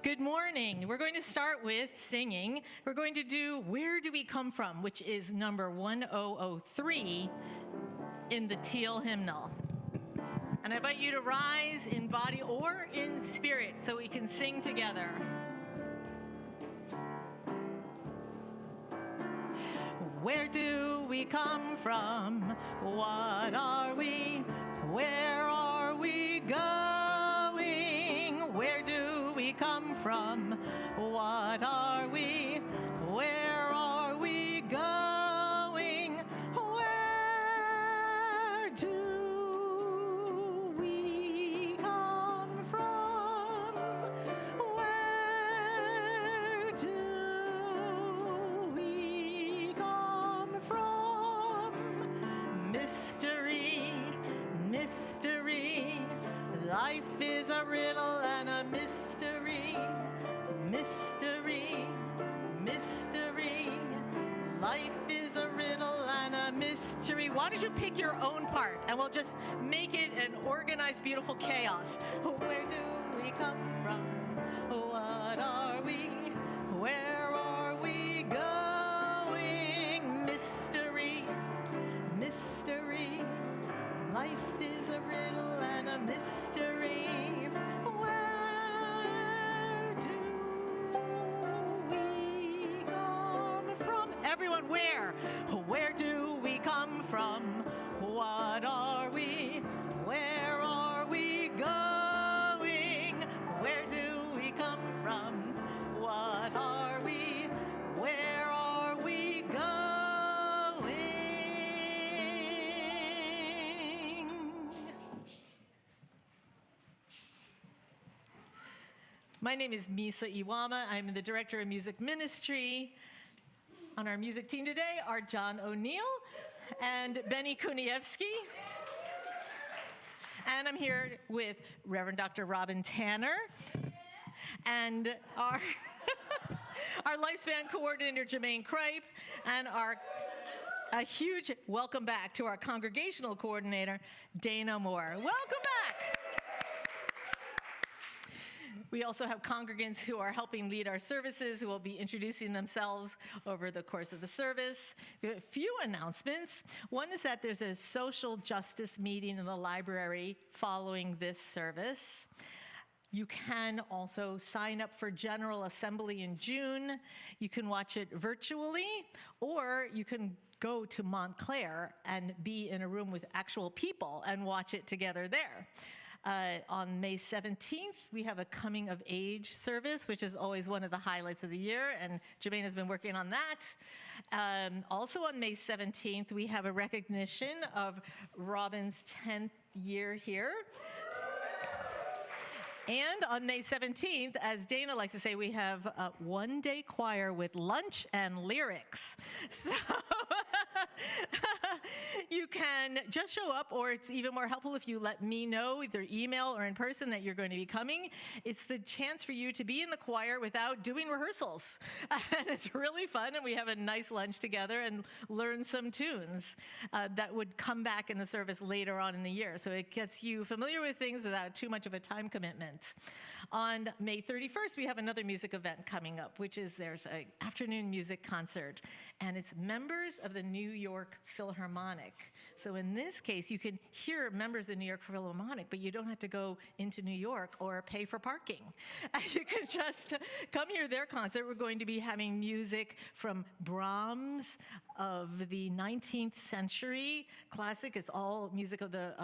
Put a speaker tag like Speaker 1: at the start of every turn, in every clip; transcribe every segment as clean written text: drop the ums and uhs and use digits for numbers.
Speaker 1: Good morning. We're going to start with singing. We're going to do Where Do We Come From, which is number 1003 in the Teal hymnal. And I invite you to rise in body or in spirit so we can sing together. Where do we come from? What are we? Where are we going? Where do we come from? What are we? Where are we going? Where do we come from? Where do we come from? Mystery, mystery. Life is a riddle and a mystery. Mystery, mystery. Life is a riddle and a mystery. Why don't you pick your own part and we'll just make it an organized, beautiful chaos. Where do we come from? What are we? Where are we going? Mystery, mystery. Life is a riddle and a mystery. Where do we come from? Everyone, where? Where do we come from? What are we? Where are we going? Where do we come from? What are we? Where are we going? My name is Misa Iwama. I'm the Director of Music Ministry. On our music team today are John O'Neill and Benny Koonyevsky. And I'm here with Reverend Dr. Robin Tanner and our lifespan coordinator, Jamaine Cripe, and a huge welcome back to our congregational coordinator, Dana Moore. Welcome back. We also have congregants who are helping lead our services, who will be introducing themselves over the course of the service. We have a few announcements. One is that there's a social justice meeting in the library following this service. You can also sign up for General Assembly in June. You can watch it virtually, or you can go to Montclair and be in a room with actual people and watch it together there. On May 17th, we have a coming of age service, which is always one of the highlights of the year, and Jamaine has been working on that. Also on May 17th, we have a recognition of Robin's 10th year here. And on May 17th, as Dana likes to say, we have a one-day choir with lunch and lyrics. So you can just show up, or it's even more helpful if you let me know, either email or in person, that you're going to be coming. It's the chance for you to be in the choir without doing rehearsals. And it's really fun, and we have a nice lunch together and learn some tunes that would come back in the service later on in the year. So it gets you familiar with things without too much of a time commitment. On May 31st, we have another music event coming up, which is there's an afternoon music concert, and it's members of the New York Philharmonic. So in this case, you can hear members of the New York Philharmonic, but you don't have to go into New York or pay for parking. You can just come hear their concert. We're going to be having music from Brahms of the 19th century classic. It's all music of the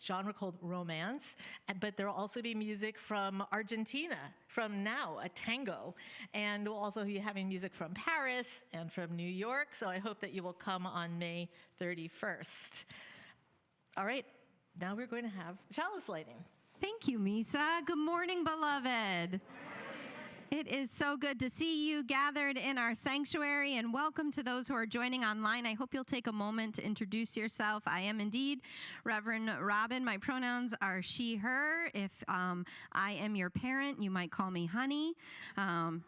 Speaker 1: genre called romance, but there will also be music from Argentina, from now, a tango. And we'll also be having music from Paris and from New York, so I hope that you will come on May 31st. All right, now we're going to have chalice lighting.
Speaker 2: Thank you, Misa. Good morning, beloved. It is so good to see you gathered in our sanctuary, and welcome to those who are joining online. I hope you'll take a moment to introduce yourself. I am indeed Reverend Robin. My pronouns are she, her. If I am your parent, you might call me honey.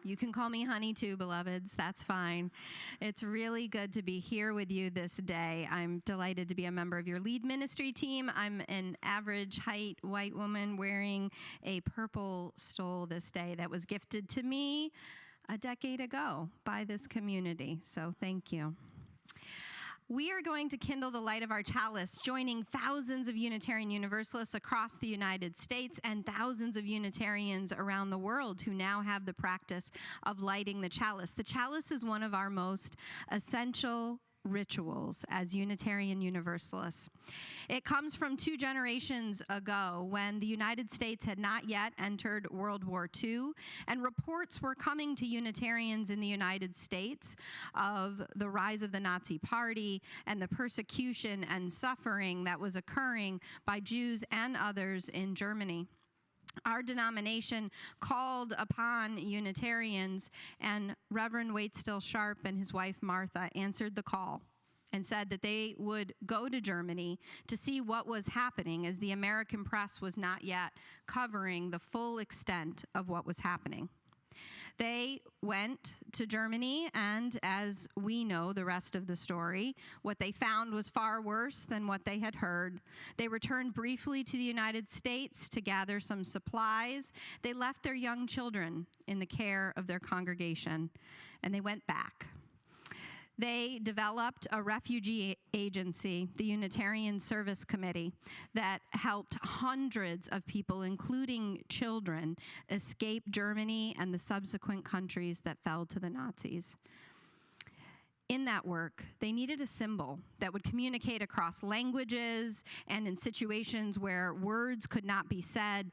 Speaker 2: You can call me honey too, beloveds. That's fine. It's really good to be here with you this day. I'm delighted to be a member of your lead ministry team. I'm an average height white woman wearing a purple stole this day that was gifted to me a decade ago by this community, so thank you. We are going to kindle the light of our chalice, joining thousands of Unitarian Universalists across the United States and thousands of Unitarians around the world who now have the practice of lighting the chalice. The chalice is one of our most essential rituals as Unitarian Universalists. It comes from 2 generations ago when the United States had not yet entered World War II, and reports were coming to Unitarians in the United States of the rise of the Nazi Party and the persecution and suffering that was occurring by Jews and others in Germany. Our denomination called upon Unitarians, and Reverend Waitstill Sharp and his wife Martha answered the call and said that they would go to Germany to see what was happening, as the American press was not yet covering the full extent of what was happening. They went to Germany, and as we know the rest of the story, what they found was far worse than what they had heard. They returned briefly to the United States to gather some supplies. They left their young children in the care of their congregation, and they went back. They developed a refugee agency, the Unitarian Service Committee, that helped hundreds of people, including children, escape Germany and the subsequent countries that fell to the Nazis. In that work, they needed a symbol that would communicate across languages and in situations where words could not be said,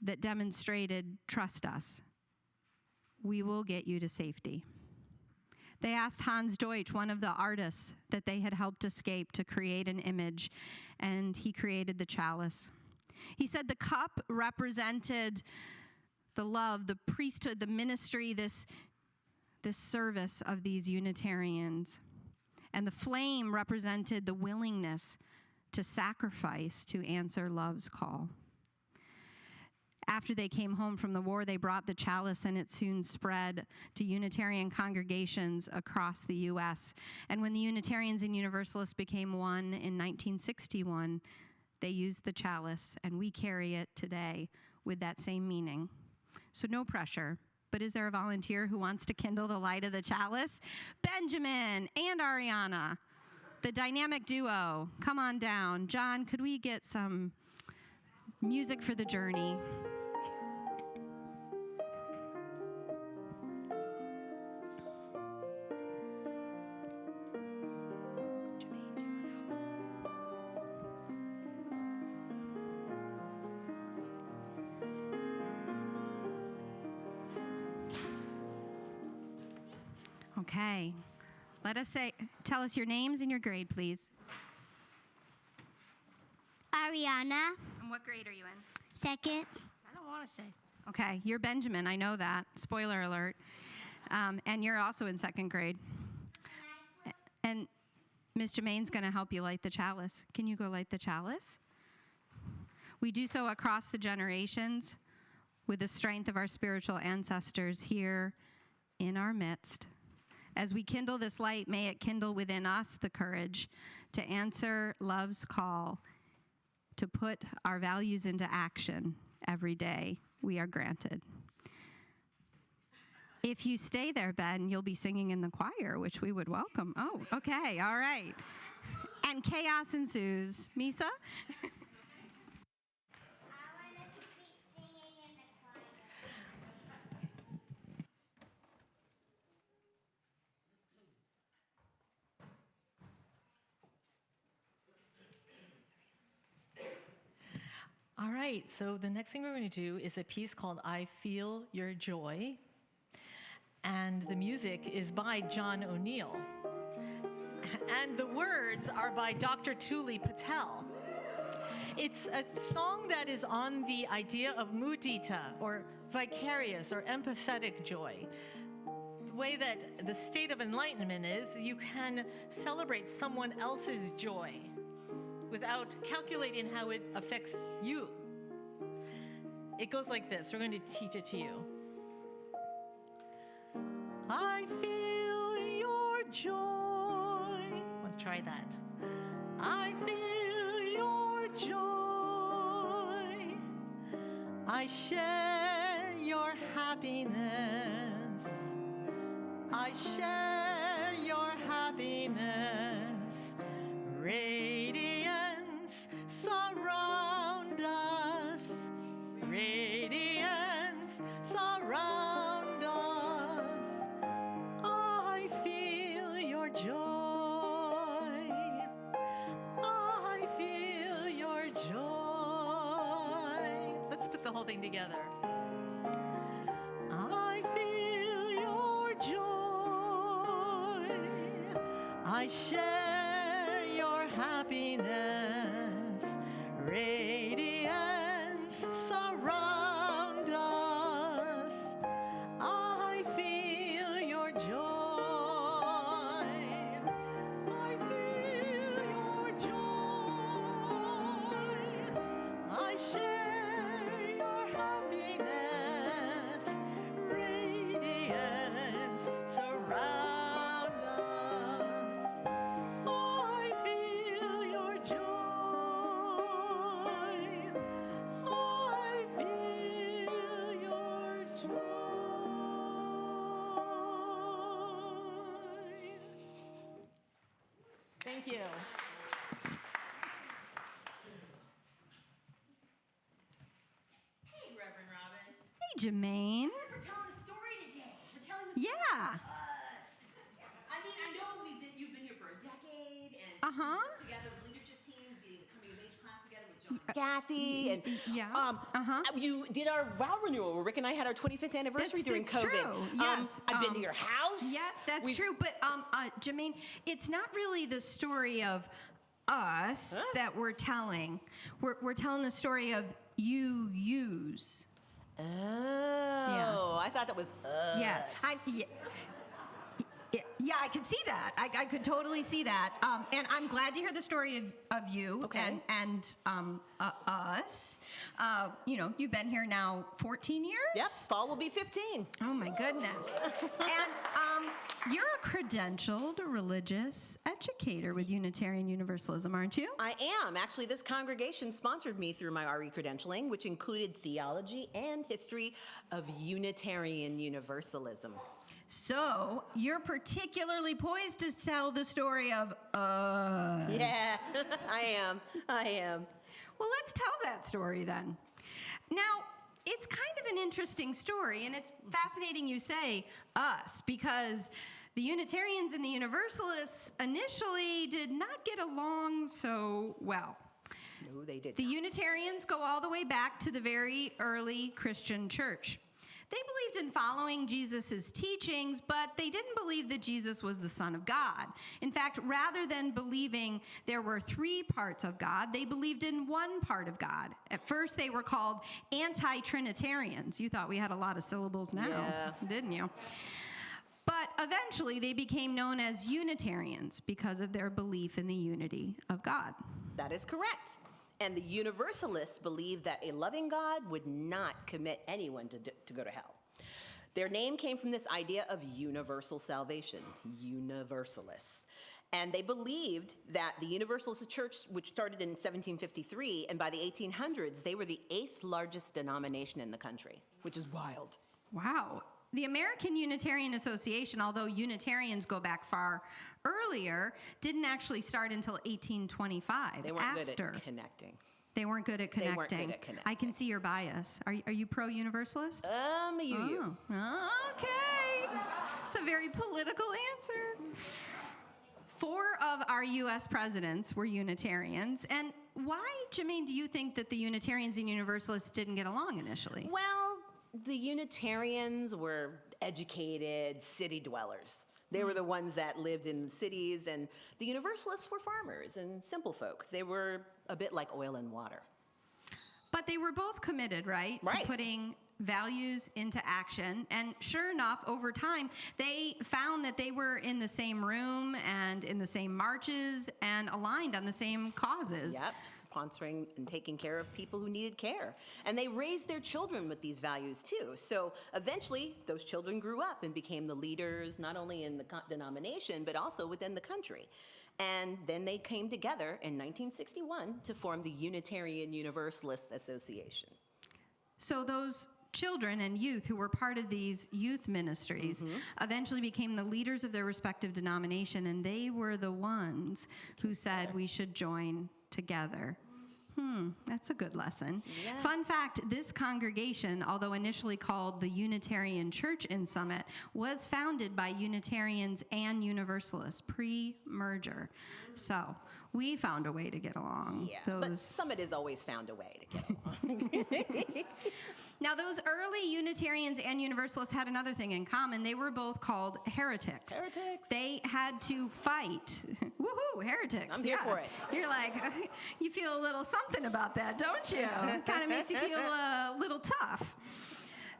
Speaker 2: that demonstrated, trust us, we will get you to safety. They asked Hans Deutsch, one of the artists that they had helped escape, to create an image, and he created the chalice. He said the cup represented the love, the priesthood, the ministry, this service of these Unitarians. And the flame represented the willingness to sacrifice to answer love's call. After they came home from the war, they brought the chalice, and it soon spread to Unitarian congregations across the U.S. And when the Unitarians and Universalists became one in 1961, they used the chalice, and we carry it today with that same meaning. So no pressure, but is there a volunteer who wants to kindle the light of the chalice? Benjamin and Ariana, the dynamic duo, come on down. John, could we get some music for the journey? Okay, tell us your names and your grade, please.
Speaker 3: Ariana.
Speaker 2: And what grade are you in?
Speaker 3: Second. I don't want to say.
Speaker 2: Okay, you're Benjamin, I know that. Spoiler alert. And you're also in 2nd grade. And Miss Jamaine's going to help you light the chalice. Can you go light the chalice? We do so across the generations with the strength of our spiritual ancestors here in our midst. As we kindle this light, may it kindle within us the courage to answer love's call, to put our values into action every day we are granted. If you stay there, Ben, you'll be singing in the choir, which we would welcome. Oh, okay, all right. And chaos ensues. Misa?
Speaker 1: All right, so the next thing we're going to do is a piece called I Feel Your Joy. And the music is by John O'Neill. And the words are by Dr. Tuli Patel. It's a song that is on the idea of mudita, or vicarious or empathetic joy. The way that the state of enlightenment is, you can celebrate someone else's joy without calculating how it affects you. It goes like this. We're going to teach it to you. I feel your joy. I want to try that. I feel your joy. I share your happiness. I share your happiness. Radiance surround us. Radiance surround us. I feel your joy. I feel your joy. Let's put the whole thing together. I feel your joy. I share your happiness. Radiance surround us. I feel your joy. I feel your joy. I share your happiness. Radiance surround us. I feel your joy. I feel your joy. Thank you.
Speaker 4: Hey, Reverend Robin.
Speaker 2: Hey, Jamaine.
Speaker 4: We're telling a story today. We're telling the
Speaker 2: Yeah.
Speaker 4: story of us. I mean, I know you've been here for a decade, and
Speaker 2: Uh-huh.
Speaker 4: you've put together leadership teams, getting the coming of age class together with John Kathy, and
Speaker 2: Yeah.
Speaker 4: you did our vow renewal where Rick and I had our 25th anniversary during
Speaker 2: It's
Speaker 4: COVID.
Speaker 2: true. Yes.
Speaker 4: I've been to your house.
Speaker 2: Yes, that's
Speaker 4: We've-
Speaker 2: true. But Jamaine, it's not really the story of us that we're telling. We're telling the story of yous.
Speaker 4: Oh, I thought that was us.
Speaker 2: Yeah. Yeah, I could see that. I could totally see that. And I'm glad to hear the story of you
Speaker 4: Okay.
Speaker 2: and us. You've been here now 14 years?
Speaker 4: Yep, fall will be 15.
Speaker 2: Oh my goodness. And you're a credentialed religious educator with Unitarian Universalism, aren't you?
Speaker 4: I am. Actually, this congregation sponsored me through my RE credentialing, which included theology and history of Unitarian Universalism.
Speaker 2: So you're particularly poised to tell the story of us.
Speaker 4: Yeah, I am.
Speaker 2: Well, let's tell that story then. Now, it's kind of an interesting story, and it's fascinating you say us, because the Unitarians and the Universalists initially did not get along so well.
Speaker 4: No, they did
Speaker 2: The
Speaker 4: not.
Speaker 2: Unitarians go all the way back to the very early Christian church. They believed in following Jesus' teachings, but they didn't believe that Jesus was the Son of God. In fact, rather than believing there were three parts of God, they believed in one part of God. At first, they were called anti-Trinitarians. You thought we had a lot of syllables now,
Speaker 4: Yeah.
Speaker 2: didn't you? But eventually, they became known as Unitarians because of their belief in the unity of God.
Speaker 4: That is correct. And the Universalists believed that a loving God would not commit anyone to go to hell. Their name came from this idea of universal salvation, Universalists. And they believed that the Universalist Church, which started in 1753, and by the 1800s, they were the 8th largest denomination in the country, which is wild.
Speaker 2: Wow. The American Unitarian Association, although Unitarians go back far earlier, didn't actually start until 1825.
Speaker 4: They weren't
Speaker 2: after.
Speaker 4: good at connecting.
Speaker 2: They weren't good at
Speaker 4: They
Speaker 2: connecting.
Speaker 4: weren't good at connecting.
Speaker 2: I can see your bias. Are you pro-Universalist?
Speaker 4: You.
Speaker 2: Oh, okay. It's a very political answer. 4 of our U.S. presidents were Unitarians. And why, Jamaine, do you think that the Unitarians and Universalists didn't get along initially?
Speaker 4: Well, the Unitarians were educated city dwellers. They were the ones that lived in cities, and the Universalists were farmers and simple folk. They were a bit like oil and water.
Speaker 2: But they were both committed, right?
Speaker 4: Right.
Speaker 2: To putting values into action. And sure enough, over time, they found that they were in the same room and in the same marches and aligned on the same causes.
Speaker 4: Yep, sponsoring and taking care of people who needed care. And they raised their children with these values too. So eventually, those children grew up and became the leaders, not only in the denomination, but also within the country. And then they came together in 1961 to form the Unitarian Universalist Association.
Speaker 2: So those children and youth who were part of these youth ministries eventually became the leaders of their respective denomination, and they were the ones who said we should join together. That's a good lesson.
Speaker 4: Yeah.
Speaker 2: Fun fact, this congregation, although initially called the Unitarian Church in Summit, was founded by Unitarians and Universalists pre-merger. So we found a way to get along.
Speaker 4: Yeah, but Summit has always found a way to get along.
Speaker 2: Now, those early Unitarians and Universalists had another thing in common. They were both called heretics.
Speaker 4: Heretics.
Speaker 2: They had to fight. Woohoo, heretics.
Speaker 4: I'm here for it.
Speaker 2: You're like, you feel a little something about that, don't you? Kind of makes you feel a little tough.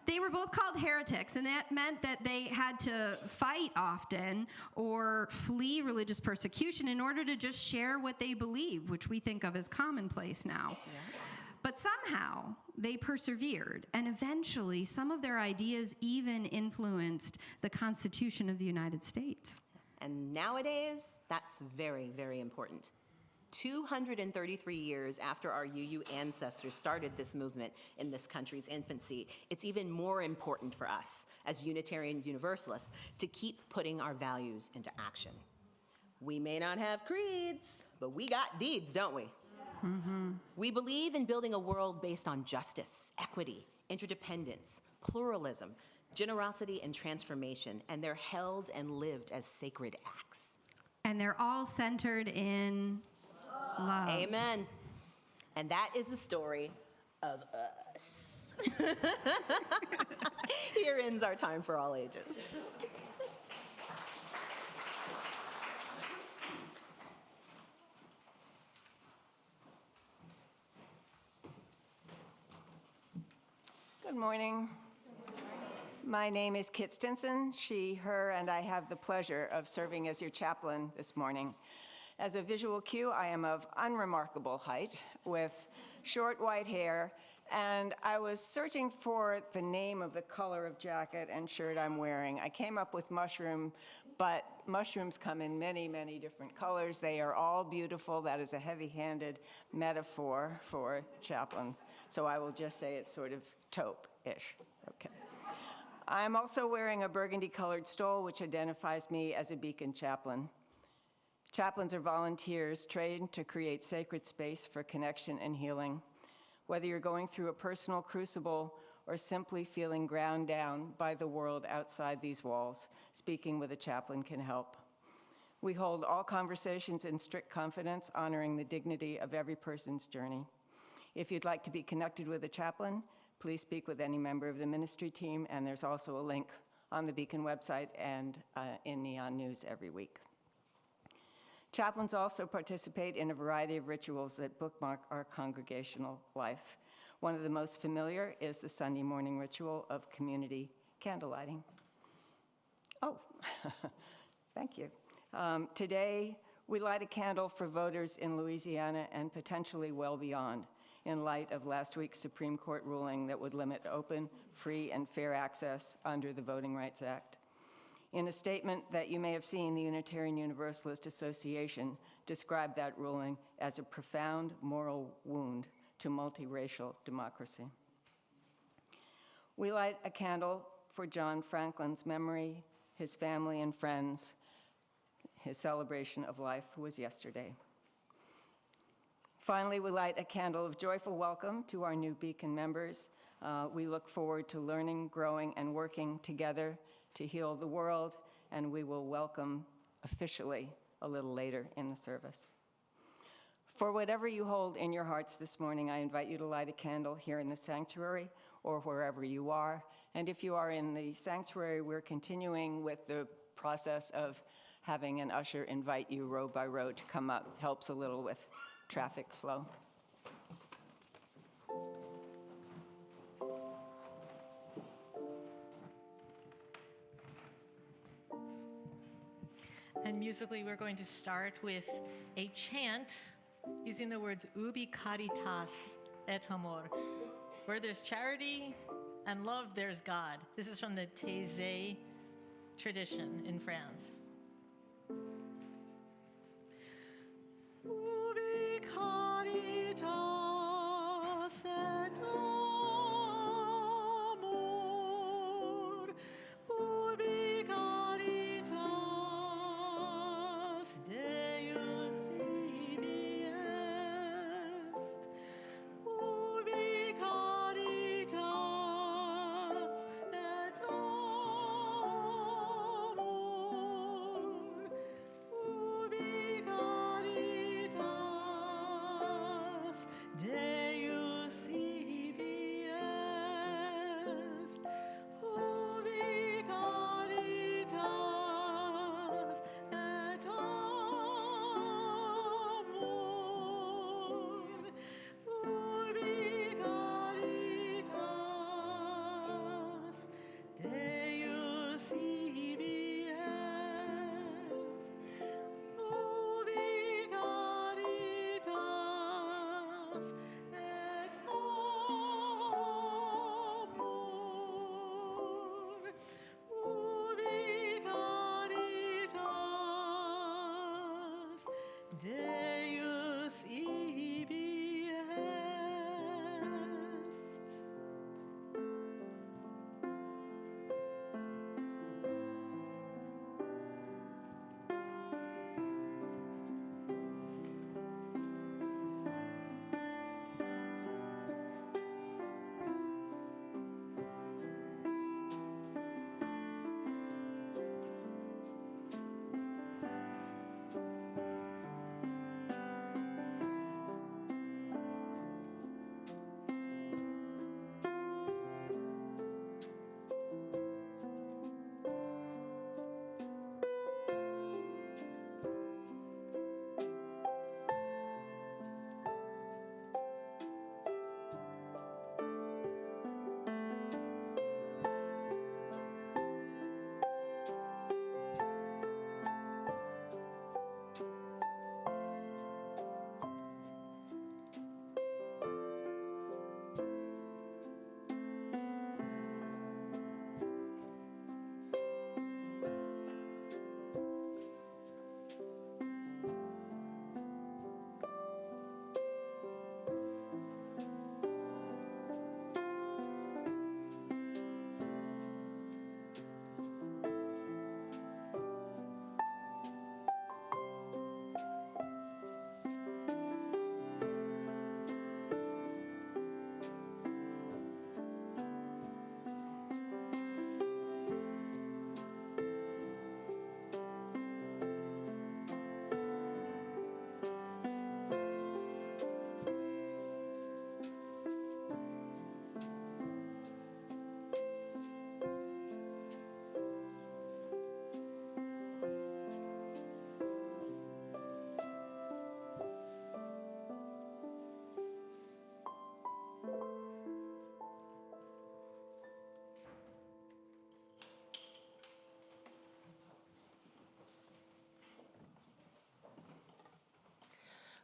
Speaker 2: They were both called heretics, and that meant that they had to fight often or flee religious persecution in order to just share what they believe, which we think of as commonplace now. Yeah. But somehow they persevered, and eventually some of their ideas even influenced the Constitution of the United States.
Speaker 4: And nowadays, that's very, very important. 233 years after our UU ancestors started this movement in this country's infancy, it's even more important for us as Unitarian Universalists to keep putting our values into action. We may not have creeds, but we got deeds, don't we? We believe in building a world based on justice, equity, interdependence, pluralism, generosity, and transformation, and they're held and lived as sacred acts.
Speaker 2: And they're all centered in love.
Speaker 4: Amen. And that is the story of us. Here ends our time for all ages.
Speaker 5: Good morning. My name is Kit Stinson, she, her, and I have the pleasure of serving as your chaplain this morning. As a visual cue, I am of unremarkable height with short white hair, and I was searching for the name of the color of jacket and shirt I'm wearing. I came up with mushroom, but mushrooms come in many, many different colors. They are all beautiful. That is a heavy-handed metaphor for chaplains. So I will just say it's sort of taupe-ish. Okay. I'm also wearing a burgundy-colored stole, which identifies me as a beacon chaplain. Chaplains are volunteers trained to create sacred space for connection and healing. Whether you're going through a personal crucible or simply feeling ground down by the world outside these walls, speaking with a chaplain can help. We hold all conversations in strict confidence, honoring the dignity of every person's journey. If you'd like to be connected with a chaplain, please speak with any member of the ministry team, and there's also a link on the Beacon website and in Neon News every week. Chaplains also participate in a variety of rituals that bookmark our congregational life. One of the most familiar is the Sunday morning ritual of community candlelighting. Oh, thank you. Today, we light a candle for voters in Louisiana and potentially well beyond, in light of last week's Supreme Court ruling that would limit open, free, and fair access under the Voting Rights Act. In a statement that you may have seen, the Unitarian Universalist Association described that ruling as a profound moral wound to multiracial democracy. We light a candle for John Franklin's memory, his family and friends. His celebration of life was yesterday. Finally, we light a candle of joyful welcome to our new Beacon members. We look forward to learning, growing, and working together to heal the world, and we will welcome officially a little later in the service. For whatever you hold in your hearts this morning, I invite you to light a candle here in the sanctuary or wherever you are. And if you are in the sanctuary, we're continuing with the process of having an usher invite you row by row to come up helps a little with traffic flow.
Speaker 1: And musically, we're going to start with a chant using the words ubi caritas et amor. Where there's charity and love, there's God. This is from the Taizé tradition in France. Ubi caritas et amor, ubi caritas Deus ibi est, ubi caritas et amor, ubi caritas Deus ibi est, ubi caritas et amor, ubi caritas Deus ibi est, ubi caritas et amor, ubi caritas Deus ibi est.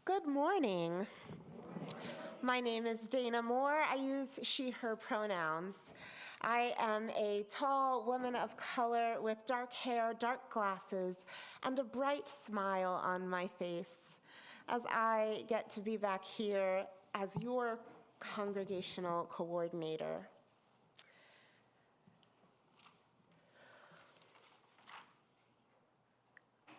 Speaker 6: Good morning. My name is Dana Moore. I use she, her pronouns. I am a tall woman of color with dark hair, dark glasses, and a bright smile on my face as I get to be back here as your congregational coordinator.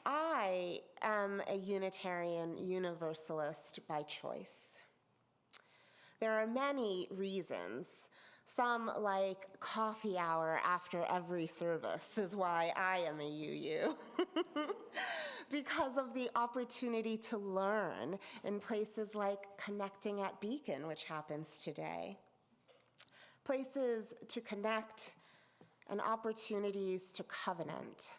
Speaker 6: I am a Unitarian Universalist by choice. There are many reasons. Some, like coffee hour after every service, is why I am a UU. Because of the opportunity to learn in places like Connecting at Beacon, which happens today. Places to connect and opportunities to covenant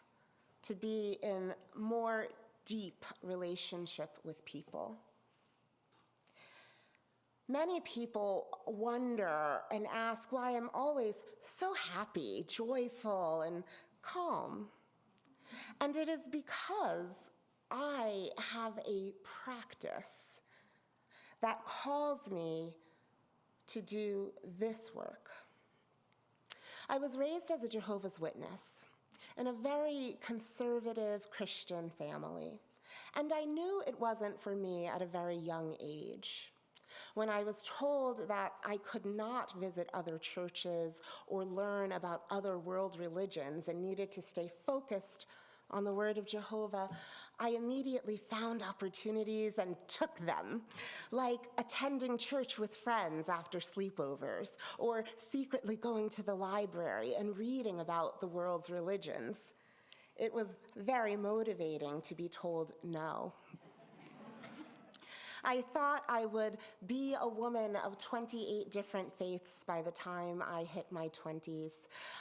Speaker 6: to be in more deep relationship with people. Many people wonder and ask why I'm always so happy, joyful, and calm. And it is because I have a practice that calls me to do this work. I was raised as a Jehovah's Witness in a very conservative Christian family, and I knew it wasn't for me at a very young age. When I was told that I could not visit other churches or learn about other world religions and needed to stay focused on the word of Jehovah, I immediately found opportunities and took them, like attending church with friends after sleepovers, or secretly going to the library and reading about the world's religions. It was very motivating to be told no. I thought I would be a woman of 28 different faiths by the time I hit my 20s.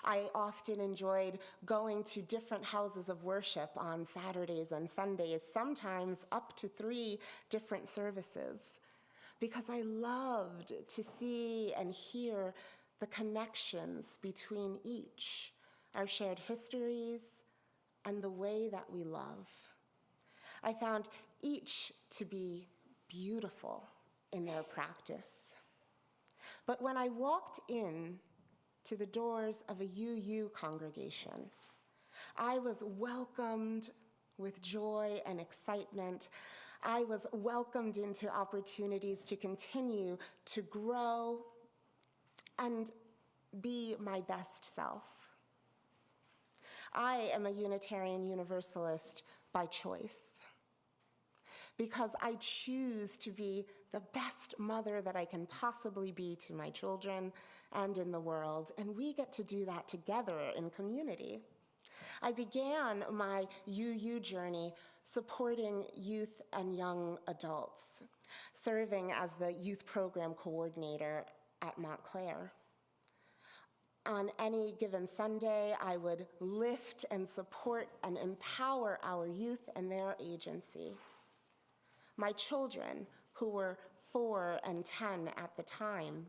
Speaker 6: I often enjoyed going to different houses of worship on Saturdays and Sundays, sometimes up to 3 different services, because I loved to see and hear the connections between each, our shared histories, and the way that we love. I found each to be beautiful in their practice. But when I walked in to the doors of a UU congregation, I was welcomed with joy and excitement. I was welcomed into opportunities to continue to grow and be my best self. I am a Unitarian Universalist by choice, because I choose to be the best mother that I can possibly be to my children and in the world, and we get to do that together in community. I began my UU journey supporting youth and young adults, serving as the youth program coordinator at Montclair. On any given Sunday, I would lift and support and empower our youth and their agency. My children, who were 4 and 10 at the time,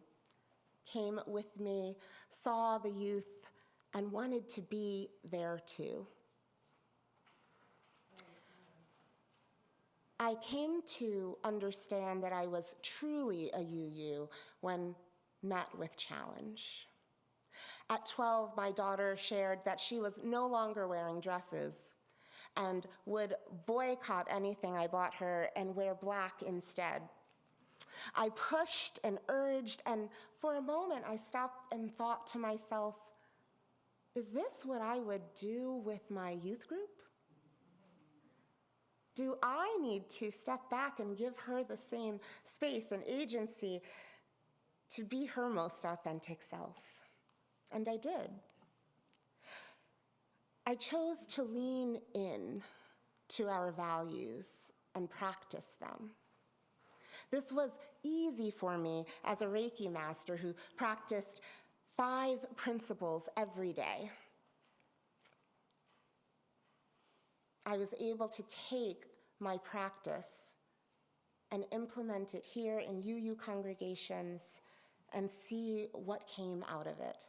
Speaker 6: came with me, saw the youth, and wanted to be there too. I came to understand that I was truly a UU when met with challenge. At 12, my daughter shared that she was no longer wearing dresses and would boycott anything I bought her and wear black instead. I pushed and urged, and for a moment I stopped and thought to myself, is this what I would do with my youth group? Do I need to step back and give her the same space and agency to be her most authentic self? And I did. I chose to lean in to our values and practice them. This was easy for me as a Reiki master who practiced 5 principles every day. I was able to take my practice and implement it here in UU congregations and see what came out of it.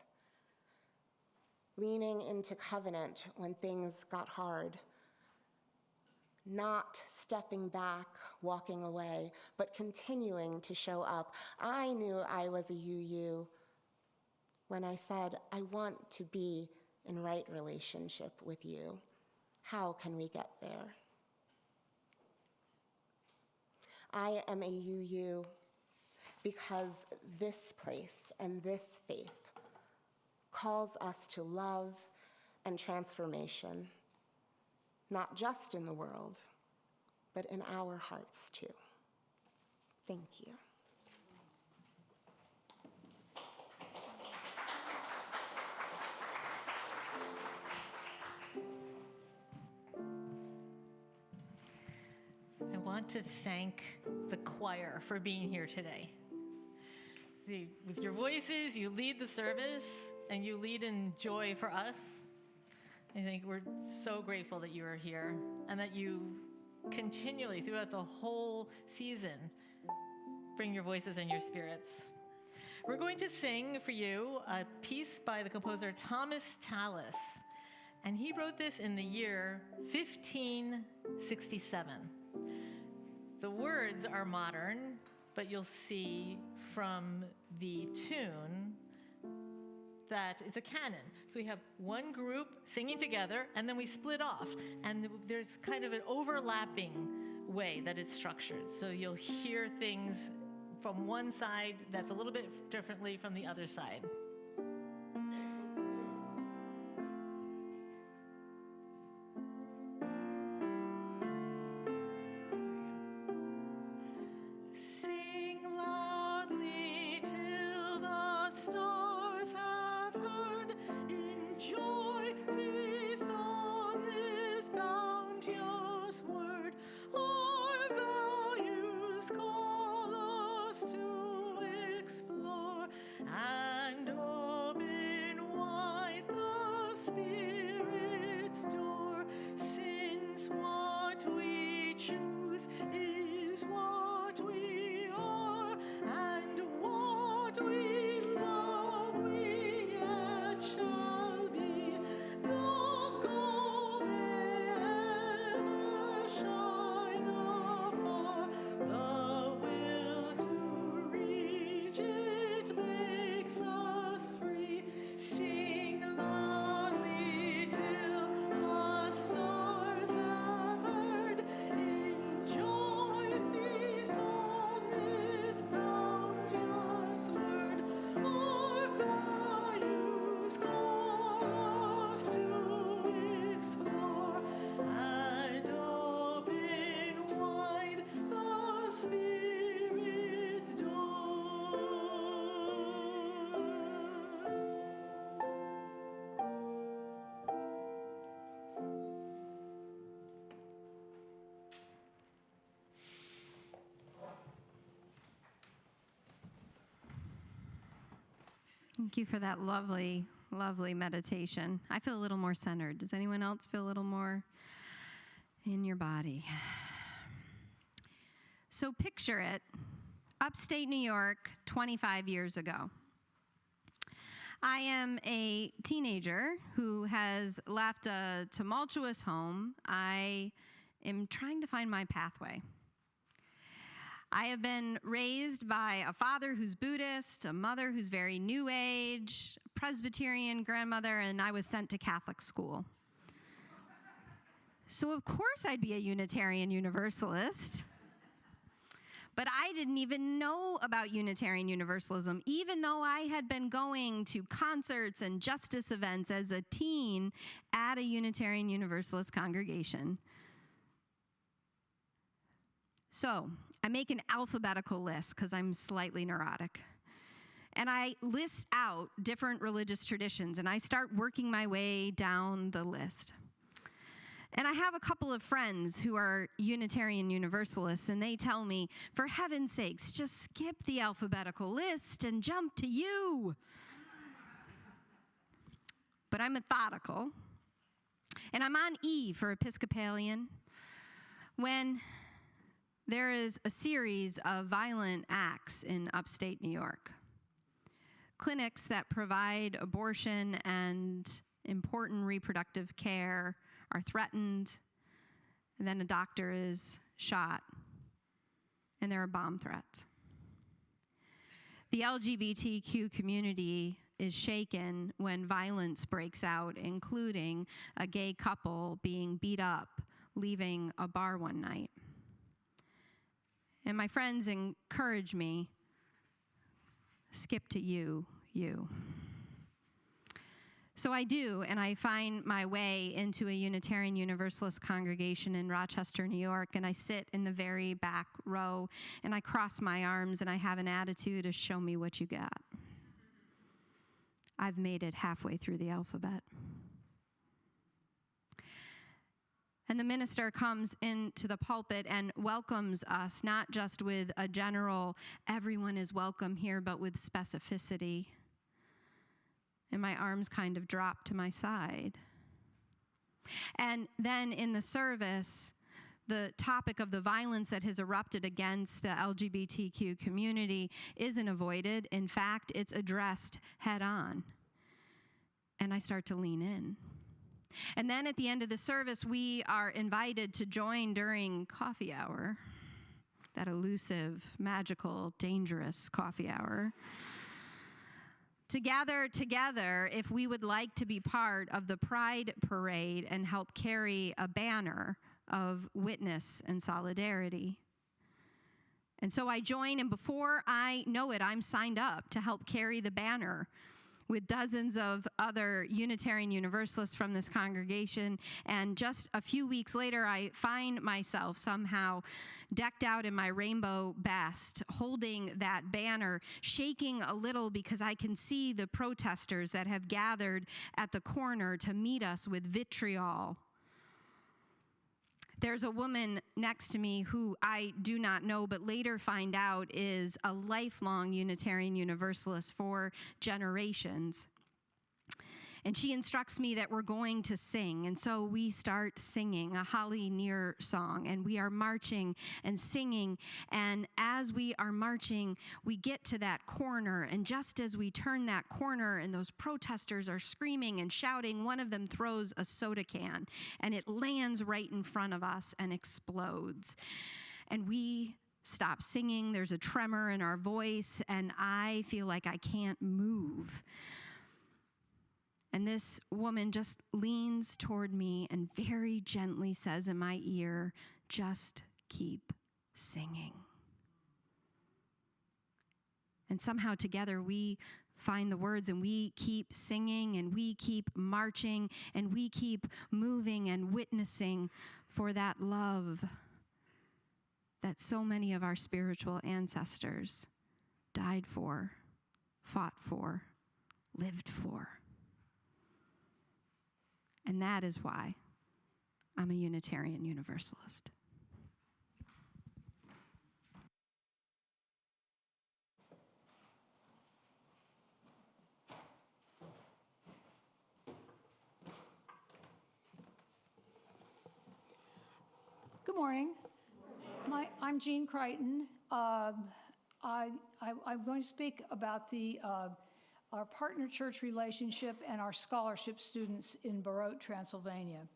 Speaker 6: Leaning into covenant when things got hard, not stepping back, walking away, but continuing to show up. I knew I was a UU when I said, I want to be in right relationship with you. How can we get there? I am a UU because this place and this faith calls us to love and transformation, not just in the world, but in our hearts too. Thank you.
Speaker 1: I want to thank the choir for being here today. See, with your voices, you lead the service and you lead in joy for us. I think we're so grateful that you are here and that you continually, throughout the whole season, bring your voices and your spirits. We're going to sing for you a piece by the composer Thomas Tallis, and he wrote this in the year 1567. The words are modern, but you'll see from the tune that it's a canon. So we have one group singing together, and then we split off. And there's kind of an overlapping way that it's structured. So you'll hear things from one side that's a little bit differently from the other side. Sing loudly till the stars have heard. Enjoy, feast on this bounteous word. Our values call us to explore and open wide the Spirit's door. Since what we choose is what we are, and what we love we yet shall be. The goal may ever shine afar, the will to reach it makes us free. Sing loudly till the stars have heard. Enjoy, feast on this bounteous word. Our values call us to explore and open wide the Spirit's door.
Speaker 2: Thank you for that lovely, lovely meditation. I feel a little more centered. Does anyone else feel a little more in your body? So picture it, upstate New York, 25 years ago. I am a teenager who has left a tumultuous home. I am trying to find my pathway. I have been raised by a father who's Buddhist, a mother who's very New Age, Presbyterian grandmother, and I was sent to Catholic school. So of course I'd be a Unitarian Universalist. But I didn't even know about Unitarian Universalism, even though I had been going to concerts and justice events as a teen at a Unitarian Universalist congregation. So I make an alphabetical list because I'm slightly neurotic. And I list out different religious traditions, and I start working my way down the list. And I have a couple of friends who are Unitarian Universalists, and they tell me, for heaven's sakes, just skip the alphabetical list and jump to you. But I'm methodical, and I'm on E for Episcopalian when there is a series of violent acts in upstate New York. Clinics that provide abortion and important reproductive care are threatened, and then a doctor is shot, and there are bomb threats. The LGBTQ community is shaken when violence breaks out, including a gay couple being beat up, leaving a bar one night. And my friends encourage me, skip to you. So I do, and I find my way into a Unitarian Universalist congregation in Rochester, New York, and I sit in the very back row, and I cross my arms, and I have an attitude of, show me what you got. I've made it halfway through the alphabet. And the minister comes into the pulpit and welcomes us, not just with a general, everyone is welcome here, but with specificity. And my arms kind of drop to my side. And then in the service, the topic of the violence that has erupted against the LGBTQ community isn't avoided. In fact, it's addressed head on. And I start to lean in. And then at the end of the service, we are invited to join during coffee hour, that elusive, magical, dangerous coffee hour, to gather together if we would like to be part of the Pride Parade and help carry a banner of witness and solidarity. And so I join, and before I know it, I'm signed up to help carry the banner with dozens of other Unitarian Universalists from this congregation. And just a few weeks later, I find myself somehow decked out in my rainbow best, holding that banner, shaking a little because I can see the protesters that have gathered at the corner to meet us with vitriol. There's a woman next to me who I do not know, but later find out is a lifelong Unitarian Universalist for generations. And she instructs me that we're going to sing. And so we start singing a Holly Near song, and we are marching and singing. And as we are marching, we get to that corner. And just as we turn that corner and those protesters are screaming and shouting, one of them throws a soda can, and it lands right in front of us and explodes. And we stop singing. There's a tremor in our voice, and I feel like I can't move. And this woman just leans toward me and very gently says in my ear, "Just keep singing." And somehow together we find the words, and we keep singing, and we keep marching, and we keep moving and witnessing for that love that so many of our spiritual ancestors died for, fought for, lived for. And that is why I'm a Unitarian Universalist.
Speaker 7: Good morning. I'm Jean Crichton. I'm going to speak about our partner church relationship and our scholarship students in Barote, Transylvania.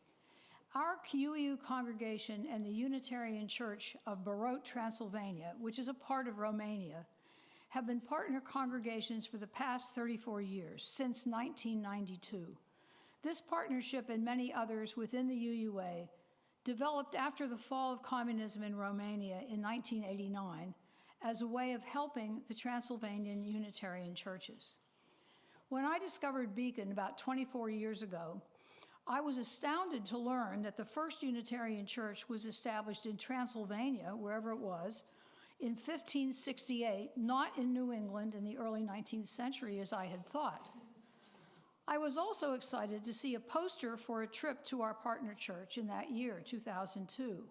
Speaker 7: Our QEU congregation and the Unitarian Church of Barote, Transylvania, which is a part of Romania, have been partner congregations for the past 34 years, since 1992. This partnership and many others within the UUA developed after the fall of communism in Romania in 1989 as a way of helping the Transylvanian Unitarian churches. When I discovered Beacon about 24 years ago, I was astounded to learn that the first Unitarian church was established in Transylvania, wherever it was, in 1568, not in New England in the early 19th century as I had thought. I was also excited to see a poster for a trip to our partner church in that year, 2002.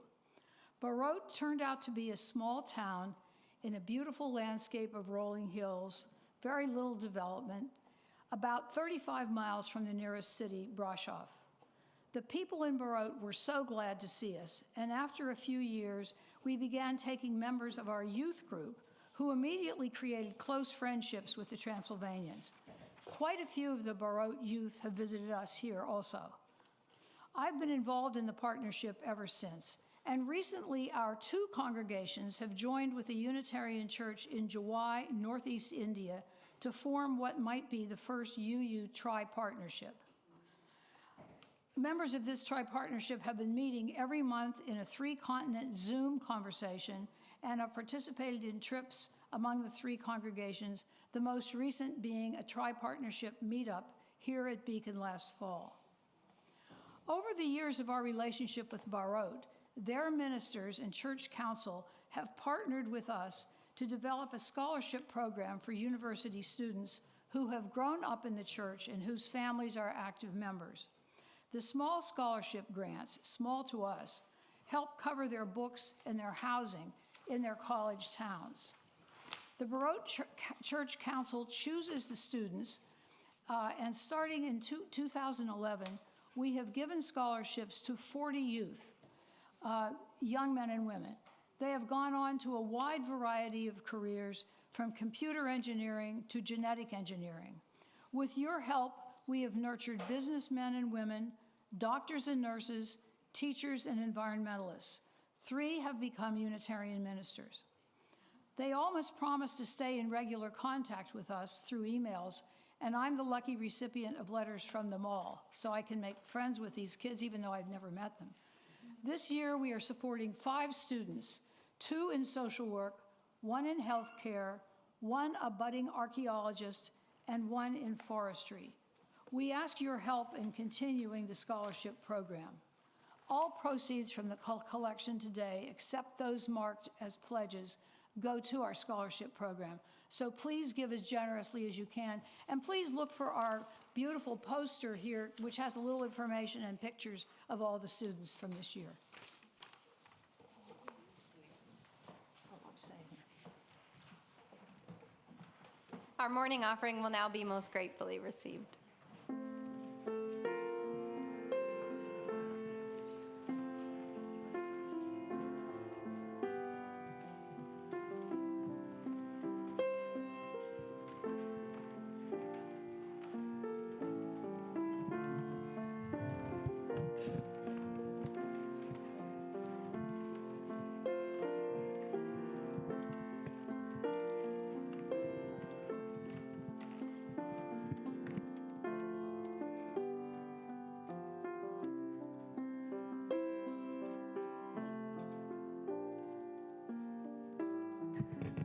Speaker 7: Barote turned out to be a small town in a beautiful landscape of rolling hills, very little development, about 35 miles from the nearest city, Brasov. The people in Barote were so glad to see us, and after a few years, we began taking members of our youth group, who immediately created close friendships with the Transylvanians. Quite a few of the Barote youth have visited us here also. I've been involved in the partnership ever since, and recently our two congregations have joined with the Unitarian Church in Jawai, Northeast India, to form what might be the first UU tri-partnership. Members of this tri-partnership have been meeting every month in a three-continent Zoom conversation and have participated in trips among the three congregations, the most recent being a tri-partnership meetup here at Beacon last fall. Over the years of our relationship with Barote, their ministers and church council have partnered with us to develop a scholarship program for university students who have grown up in the church and whose families are active members. The small scholarship grants, small to us, help cover their books and their housing in their college towns. The Barote Church Council chooses the students, and starting in 2011, we have given scholarships to 40 youth, young men and women. They have gone on to a wide variety of careers, from computer engineering to genetic engineering. With your help, we have nurtured businessmen and women, doctors and nurses, teachers and environmentalists. 3 have become Unitarian ministers. They all must promise to stay in regular contact with us through emails, and I'm the lucky recipient of letters from them all, so I can make friends with these kids even though I've never met them. This year, we are supporting 5 students, 2 in social work, 1 in healthcare, 1 a budding archaeologist, and 1 in forestry. We ask your help in continuing the scholarship program. All proceeds from the collection today, except those marked as pledges, go to our scholarship program. So please give as generously as you can. And please look for our beautiful poster here, which has a little information and pictures of all the students from this year.
Speaker 2: Our morning offering will now be most gratefully received.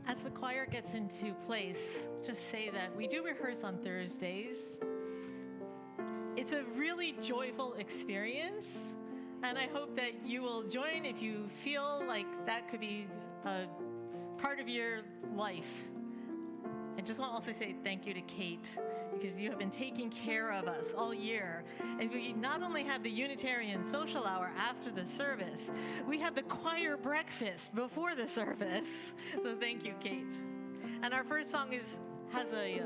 Speaker 1: As the choir gets into place, just say that we do rehearse on Thursdays. It's a really joyful experience, and I hope that you will join if you feel like that could be a part of your life. I just want to also say thank you to Kate, because you have been taking care of us all year. And we not only have the Unitarian social hour after the service, we have the choir breakfast before the service. So thank you, Kate. And our first song has a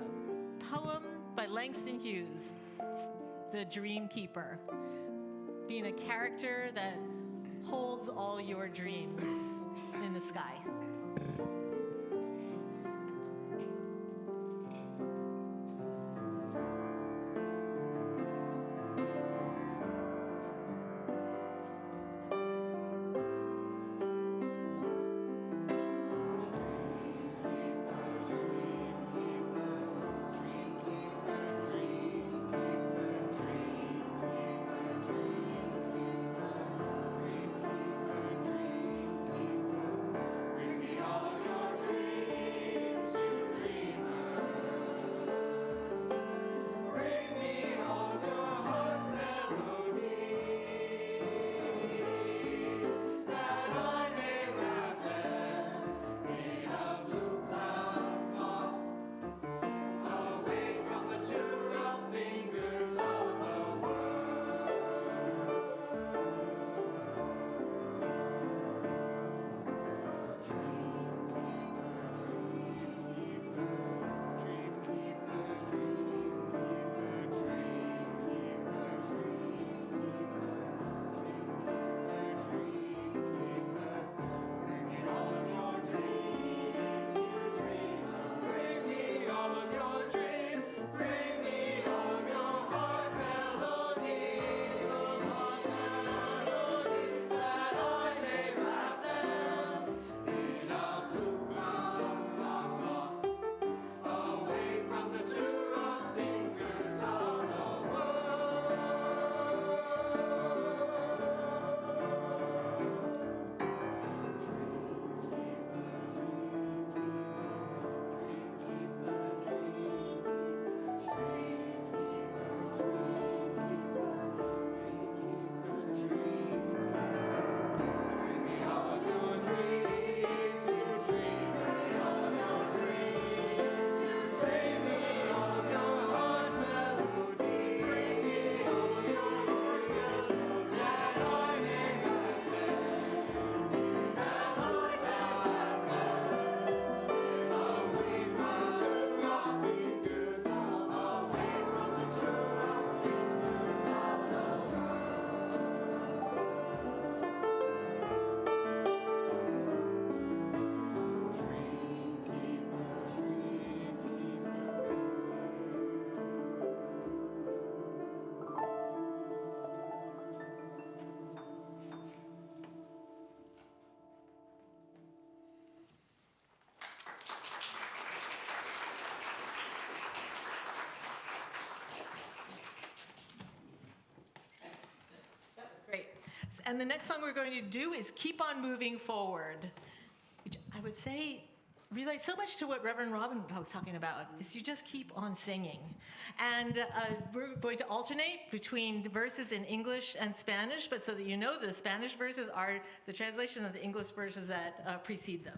Speaker 1: poem by Langston Hughes, it's The Dream Keeper, being a character that holds all your dreams in the sky. And the next song we're going to do is Keep On Moving Forward, which I would say relates so much to what Reverend Robin was talking about, is you just keep on singing. And we're going to alternate between verses in English and Spanish, but so that you know, the Spanish verses are the translation of the English verses that precede them.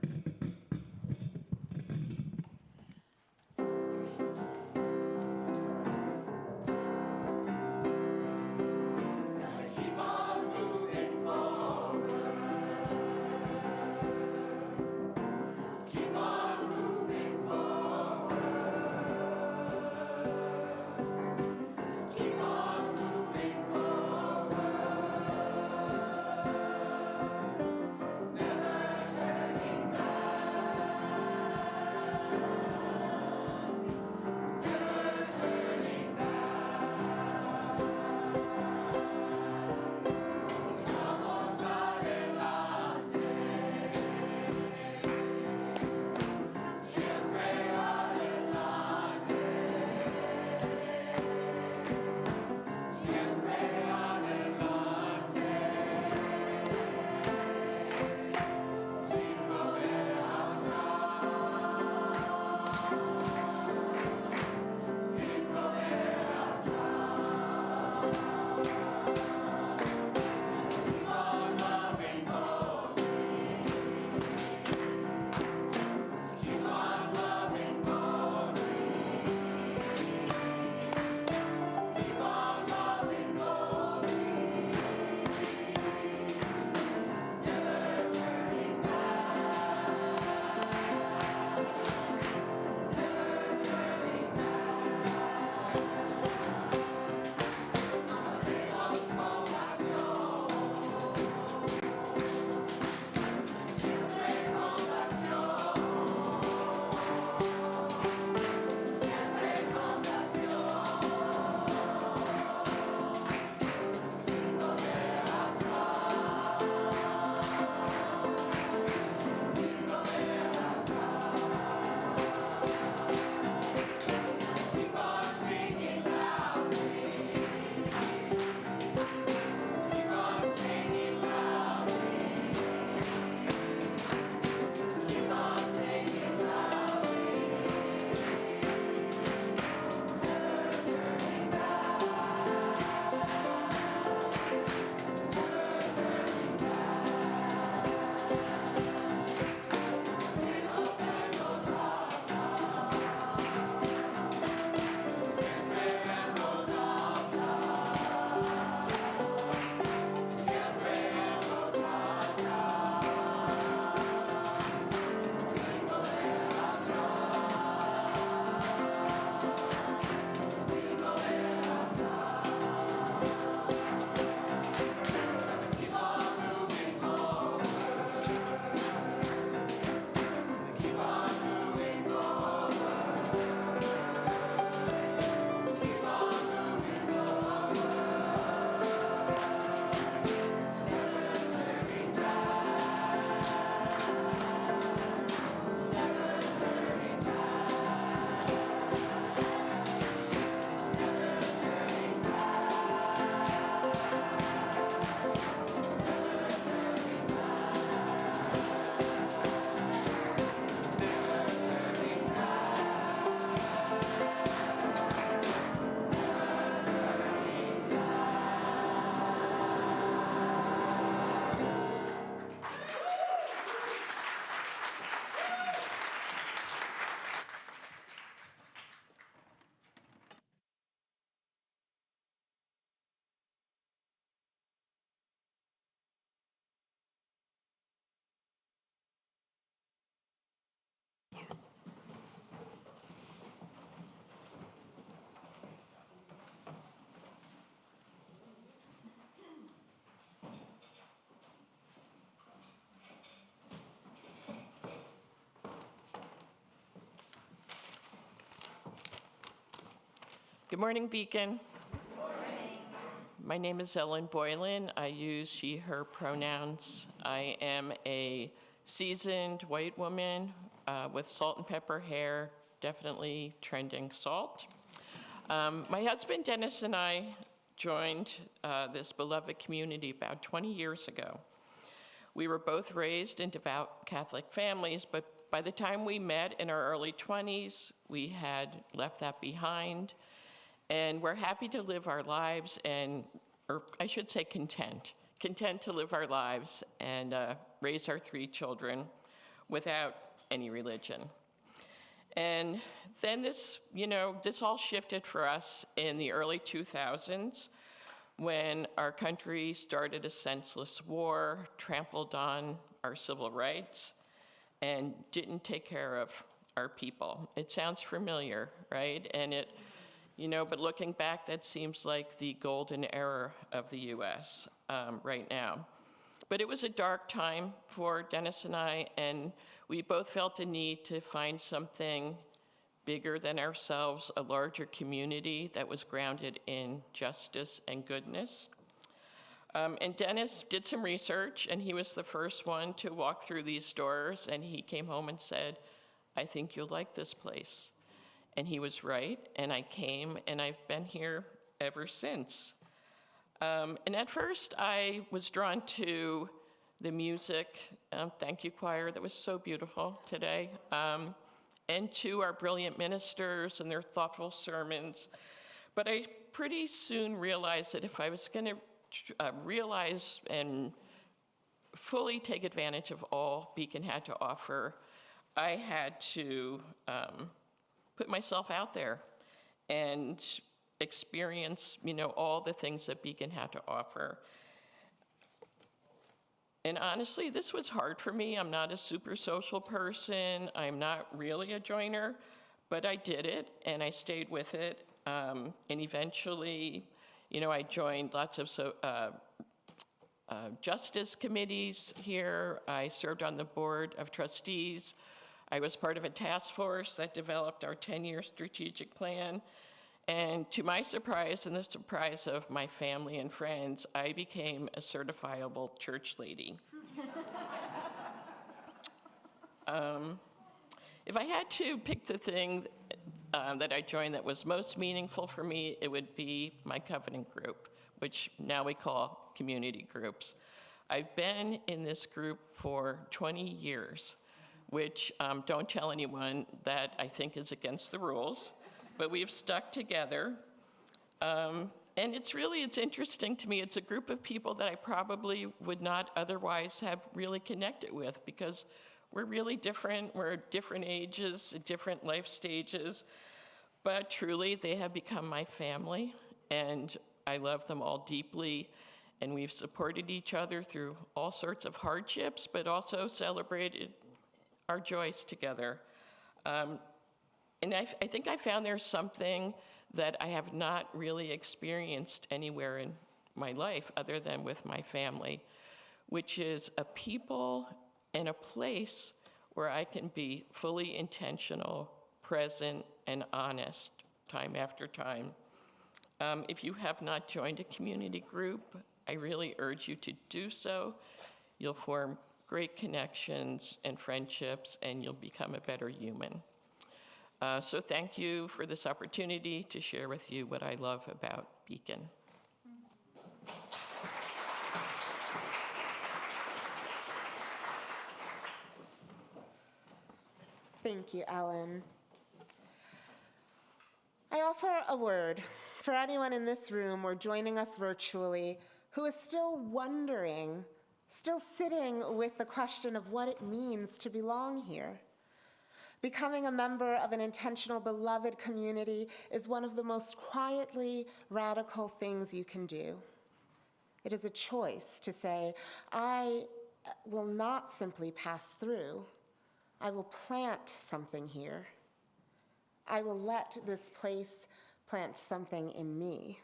Speaker 8: Good morning, Beacon. Good morning. My name is Ellen Boylan. I use she, her pronouns. I am a seasoned white woman with salt and pepper hair, definitely trending salt. My husband, Dennis, and I joined this beloved community about 20 years ago. We were both raised in devout Catholic families, but by the time we met in our early 20s, we had left that behind, and we're happy to live our lives, or I should say content to live our lives and raise our 3 children without any religion. And then this all shifted for us in the early 2000s when our country started a senseless war, trampled on our civil rights, and didn't take care of our people. It sounds familiar, right? And but looking back, that seems like the golden era of the US right now. But it was a dark time for Dennis and I, and we both felt a need to find something bigger than ourselves, a larger community that was grounded in justice and goodness. And Dennis did some research, and he was the first one to walk through these doors, and he came home and said, "I think you'll like this place." And he was right, and I came, and I've been here ever since. And at first, I was drawn to the music, thank you, choir, that was so beautiful today, and to our brilliant ministers and their thoughtful sermons. But I pretty soon realized that if I was going to realize and fully take advantage of all Beacon had to offer, I had to put myself out there and experience, all the things that Beacon had to offer. And honestly, this was hard for me. I'm not a super social person. I'm not really a joiner, but I did it, and I stayed with it. And eventually, I joined lots of justice committees here. I served on the board of trustees. I was part of a task force that developed our 10-year strategic plan. And to my surprise and the surprise of my family and friends, I became a certifiable church lady. If I had to pick the thing that I joined that was most meaningful for me, it would be my covenant group, which now we call community groups. I've been in this group for 20 years, which don't tell anyone that I think is against the rules, but we've stuck together. And it's interesting to me. It's a group of people that I probably would not otherwise have really connected with because we're really different. We're at different ages, at different life stages, but truly they have become my family, and I love them all deeply, and we've supported each other through all sorts of hardships, but also celebrated our joys together. And I think I found there's something that I have not really experienced anywhere in my life other than with my family, which is a people and a place where I can be fully intentional, present, and honest time after time. If you have not joined a community group, I really urge you to do so. You'll form great connections and friendships, and you'll become a better human. So thank you for this opportunity to share with you what I love about Beacon.
Speaker 6: Thank you, Ellen. I offer a word for anyone in this room or joining us virtually who is still wondering, still sitting with the question of what it means to belong here. Becoming a member of an intentional, beloved community is one of the most quietly radical things you can do. It is a choice to say, I will not simply pass through. I will plant something here. I will let this place plant something in me.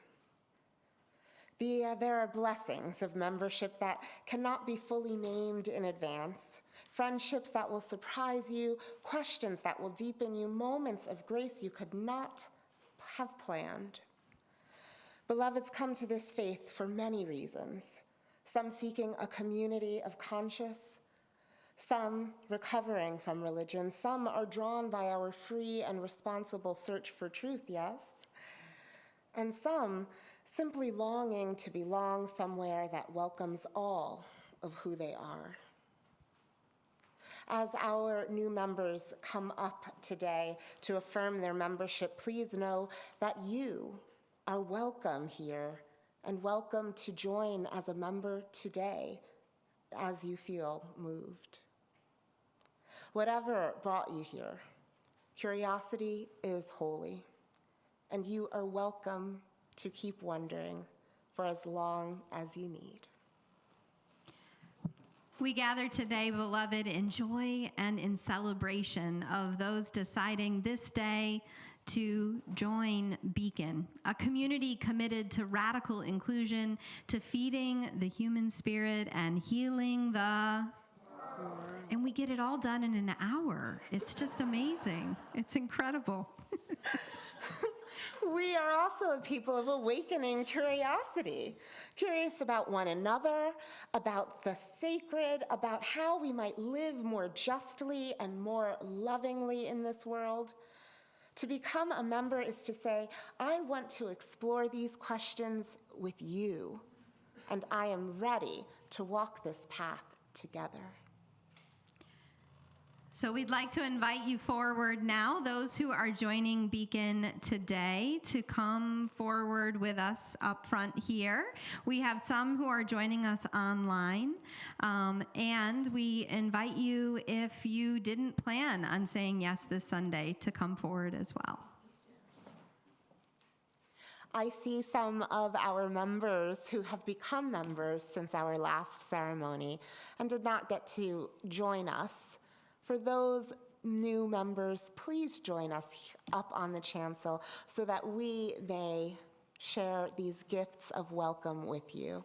Speaker 6: There are blessings of membership that cannot be fully named in advance, friendships that will surprise you, questions that will deepen you, moments of grace you could not have planned. Beloveds come to this faith for many reasons, some seeking a community of conscience, some recovering from religion, some are drawn by our free and responsible search for truth, yes, and some simply longing to belong somewhere that welcomes all of who they are. As our new members come up today to affirm their membership, please know that you are welcome here and welcome to join as a member today as you feel moved. Whatever brought you here, curiosity is holy, and you are welcome to keep wondering for as long as you need.
Speaker 2: We gather today, beloved, in joy and in celebration of those deciding this day to join Beacon, a community committed to radical inclusion, to feeding the human spirit and healing the... And we get it all done in an hour. It's just amazing. It's incredible.
Speaker 6: We are also a people of awakening curiosity, curious about one another, about the sacred, about how we might live more justly and more lovingly in this world. To become a member is to say, I want to explore these questions with you, and I am ready to walk this path together.
Speaker 2: So we'd like to invite you forward now, those who are joining Beacon today, to come forward with us up front here. We have some who are joining us online, and we invite you, if you didn't plan on saying yes this Sunday, to come forward as well.
Speaker 6: I see some of our members who have become members since our last ceremony and did not get to join us. For those new members, please join us up on the chancel so that we may share these gifts of welcome with you.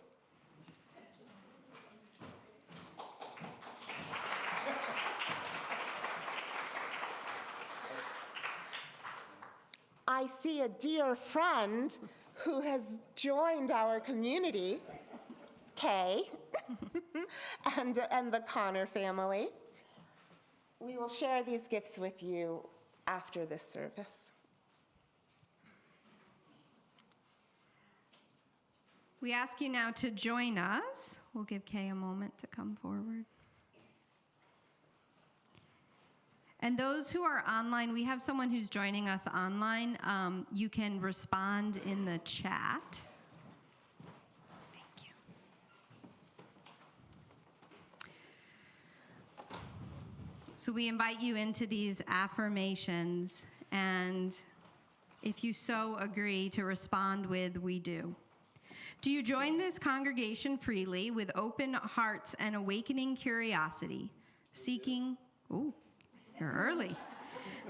Speaker 6: I see a dear friend who has joined our community, Kay, and the Connor family. We will share these gifts with you after this service.
Speaker 2: We ask you now to join us. We'll give Kay a moment to come forward. And those who are online, we have someone who's joining us online. You can respond in the chat. Thank you. So we invite you into these affirmations, and if you so agree, to respond with "we do." Do you join this congregation freely with open hearts and awakening curiosity, seeking, you're early,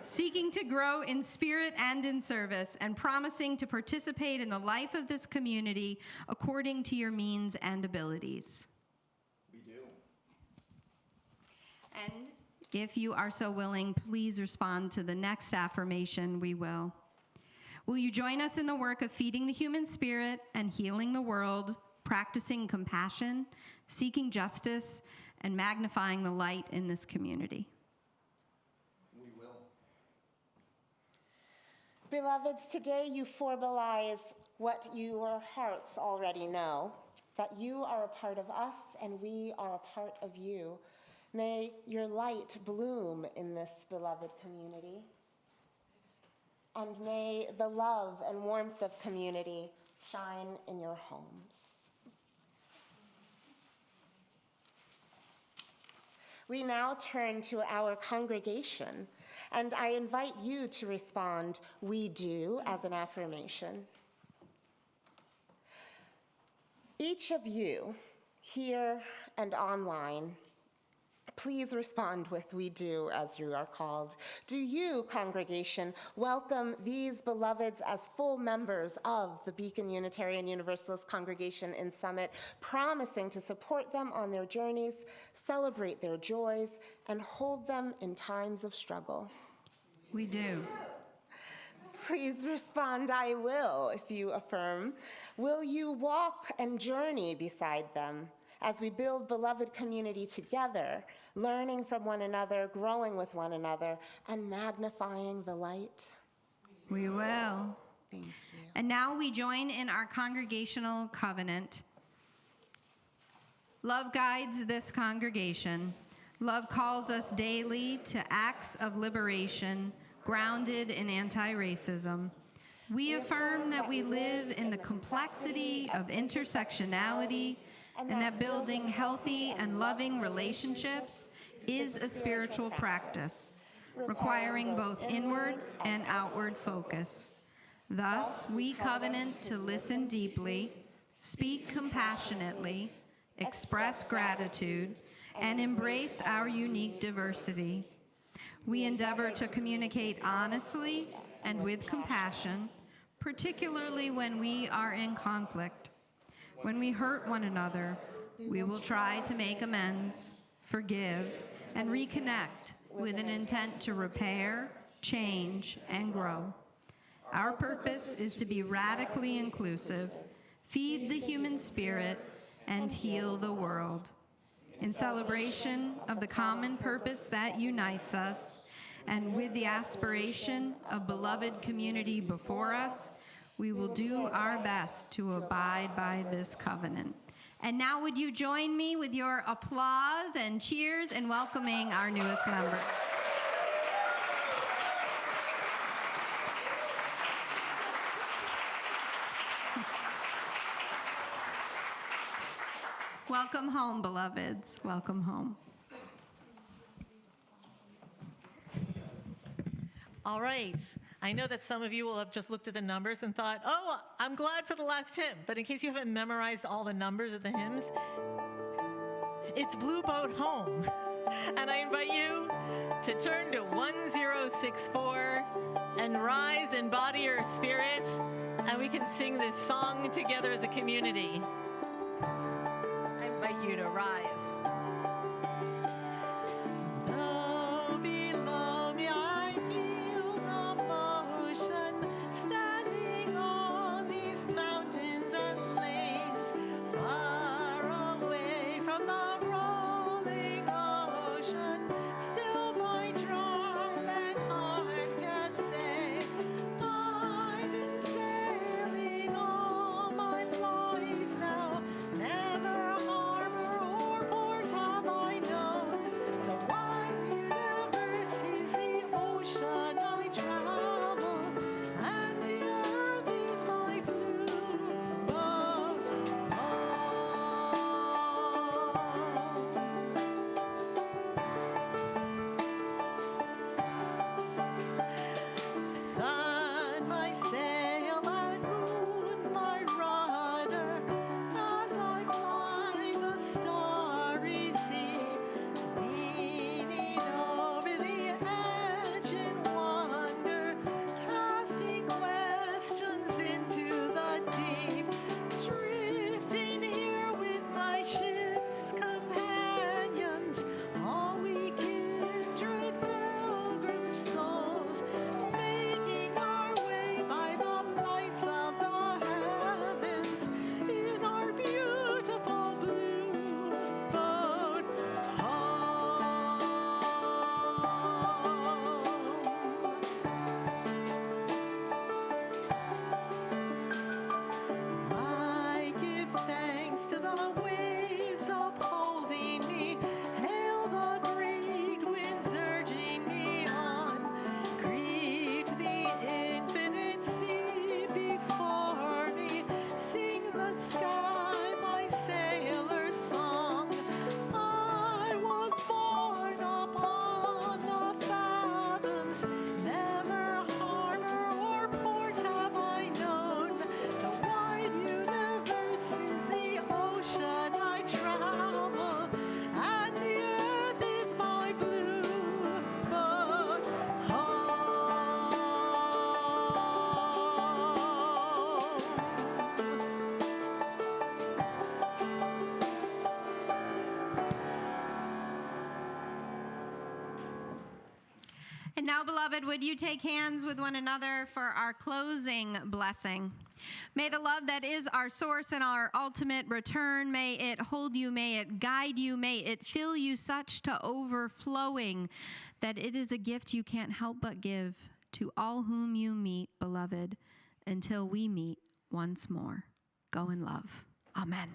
Speaker 2: seeking to grow in spirit and in service, and promising to participate in the life of this community according to your means and abilities?
Speaker 9: We do.
Speaker 2: And if you are so willing, please respond to the next affirmation. We will. Will you join us in the work of feeding the human spirit and healing the world, practicing compassion, seeking justice, and magnifying the light in this community?
Speaker 9: We will.
Speaker 6: Beloveds, today you formalize what your hearts already know, that you are a part of us and we are a part of you. May your light bloom in this beloved community. And may the love and warmth of community shine in your homes. We now turn to our congregation, and I invite you to respond, "We do," as an affirmation. Each of you, here and online, please respond with "we do" as you are called. Do you, congregation, welcome these beloveds as full members of the Beacon Unitarian Universalist Congregation in Summit, promising to support them on their journeys, celebrate their joys, and hold them in times of struggle?
Speaker 2: We do.
Speaker 6: Please respond, "I will," if you affirm. Will you walk and journey beside them as we build beloved community together, learning from one another, growing with one another, and magnifying the light?
Speaker 2: We will.
Speaker 6: Thank you.
Speaker 2: And now we join in our congregational covenant. Love guides this congregation. Love calls us daily to acts of liberation grounded in anti-racism. We affirm that we live in the complexity of intersectionality and that building healthy and loving relationships is a spiritual practice, requiring both inward and outward focus. Thus, we covenant to listen deeply, speak compassionately, express gratitude, and embrace our unique diversity. We endeavor to communicate honestly and with compassion, particularly when we are in conflict. When we hurt one another, we will try to make amends, forgive, and reconnect with an intent to repair, change, and grow. Our purpose is to be radically inclusive, feed the human spirit, and heal the world. In celebration of the common purpose that unites us, and with the aspiration of beloved community before us, we will do our best to abide by this covenant. And now would you join me with your applause and cheers in welcoming our newest members. Welcome home, beloveds. Welcome home.
Speaker 1: All right. I know that some of you will have just looked at the numbers and thought, oh, I'm glad for the last hymn. But in case you haven't memorized all the numbers of the hymns, it's Blue Boat Home. And I invite you to turn to 1064 and rise in body or spirit, and we can sing this song together as a community. I invite you to rise. Though below me I feel no motion, standing on these mountains and plains, far away from the rolling ocean, still my drive and heart can say, I've been sailing all my life now, never harbor or port have I known. The wide universe is the ocean I travel, and the earth is my blue boat home. Sun, my sail, and moon, my rudder, as I ply the starry sea, leaning over the edge in wonder, casting questions into the deep, drifting here with my ship's companions, all we kindred pilgrim souls, making our way by the lights of the heavens in our beautiful blue boat home. I give thanks to the waves upholding me, hail the great winds urging me on, greet the infinite sea before me, sing the sky my sailor's song. I was born upon the fathoms, never harbor or port have I known. The wide universe is the ocean I travel, and the earth is my blue boat home.
Speaker 2: And now, beloved, would you take hands with one another for our closing blessing? May the love that is our source and our ultimate return, may it hold you, may it guide you, may it fill you such to overflowing that it is a gift you can't help but give to all whom you meet, beloved, until we meet once more. Go in love. Amen.